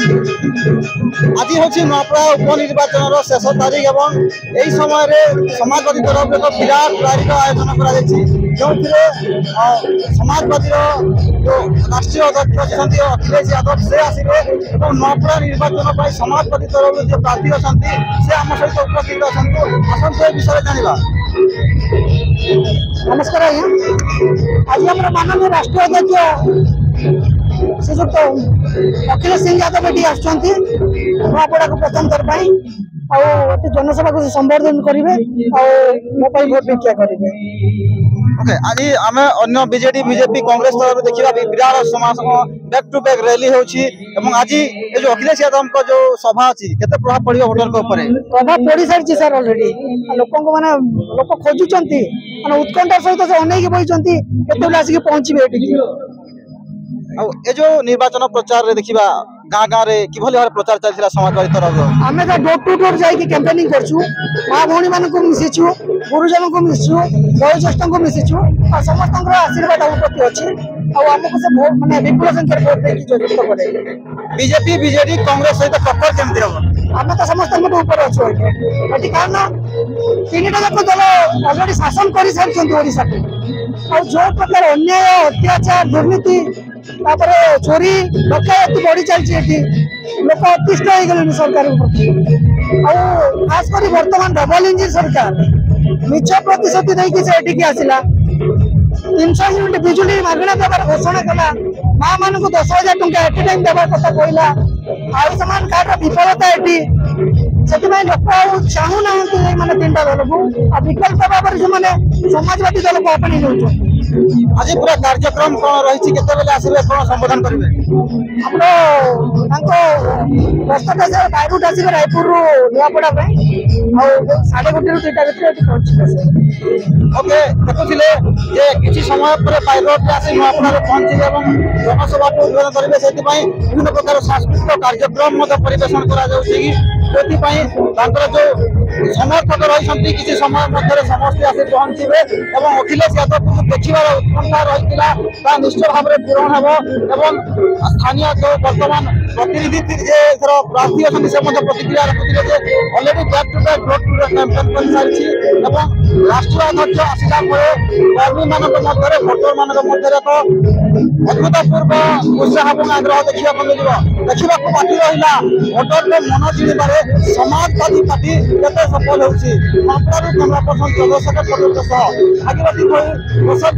आज हूँ नूआपड़ा उपनिर्वाचन शेष तारीख और यही समय समाजवादी तरफ एक विराट रैली आयोजन कर समाजवादी जो राष्ट्रीय अध्यक्ष अच्छा अखिलेश यादव से आसवे और नूआपड़ा निर्वाचन समाजवादी तरफ जो प्रार्थी अच्छा से आम सहित उपस्थित अच्छा आसतु विषय जाना। नमस्कार आज्ञा आज आम माननीय राष्ट्रीय अध्यक्ष श्रीजुक्त अखिलेश सिंह यादव ये आसपड़ा को प्रथम थर जनसभा को संबोधन करेंगे मो भोट भिक्षा करेंगे। ओके आज आम अन्य बीजेडी बीजेपी कांग्रेस तरफ देखा विराट समाज बैक टू बैक रैली होची आज ये जो अखिलेश यादव का जो सभा अच्छी केते प्रभाव पड़ो भोटर के ऊपर? प्रभाव पड़ सारी सर ऑलरेडी लोक माने लोक खोजुंट माने उत्कंठा सहित से अनेक बही केते आसिक पहुंचे। ये जो निर्वाचन प्रचार रे देखिबा गाँ गाँव में किभली भाव प्रचार चलता समाजवादी तरफ आम तो डोर टू डोर जाकि कैंपेनिंग करछु माँ भौणी मान मिशिचु गुरुजन को मिशिचु वयोज्येष्ठ को मिशिचु और समस्त आशीर्वाद आम प्रति अच्छी आमको से माने विपुल संख्या भोट देकी जरूरत पड़े। बीजेपी बीजेडी कांग्रेस सहित टक्कर केमती हम आम तो समस्त ऊपर अच्छे ये कारण तीन जाक दल अलरेडी शासन कर सारी ओडिशा को जो प्रकार अन्याय अत्याचार दुर्नीति चोरी डकैती बढ़ी चलती लोक अतिष्ठ हो गले सरकार खास कर बर्तमान डबल इंजिन सरकार मिछ प्रतिश्रुति देकी आसला 300 यूनिट बिजुली मागणा देवार घोषणा कला माँ मान को 10,000 टंका एट टाइम देवार कथा कहला आयुष्मान कार्ड विफलता ये लोक चाहूना मैंने 3टा दल को विकल्प भाव में जो समाजवादी दल को अपनी नौ आज पूरा कार्यक्रम कौन रही आसवे कौन संबोधन करेंगे? हम बायरूट आसवे रायपुर नुआपड़ा 1:30 ରୁ 2ଟା भितर ओके देखुले किसी समय पर बायरूट आसी नुआपड़ा पहुंचे और जनसभा को उद्घाटन करेंगे से विभिन्न प्रकार सांस्कृतिक कार्यक्रम परिवेशन कर जो समर्थक रही किसी समय मध्य समस्त आसी पहुंचे और अखिलेश यादव को देखार उत्कंठा रही निश्चय भाव में पूरण हो स्थानीय जो वर्तमान प्रतिनिधि प्रार्थी अच्छे से प्रतिक्रिया रखते already back to back door to door campaign कर सारी राष्ट्रीय अध्यक्ष आसला कर्मी मान भोटर मान अभूतपूर्व उत्साह और आग्रह देखा देखा बाकी रहा भोटर मन जिणवे समाजवादी पार्टी केते सफल होउछि। कैमरा पर्सन चंद्रशेखर पटेल भागीरथी प्रसाद।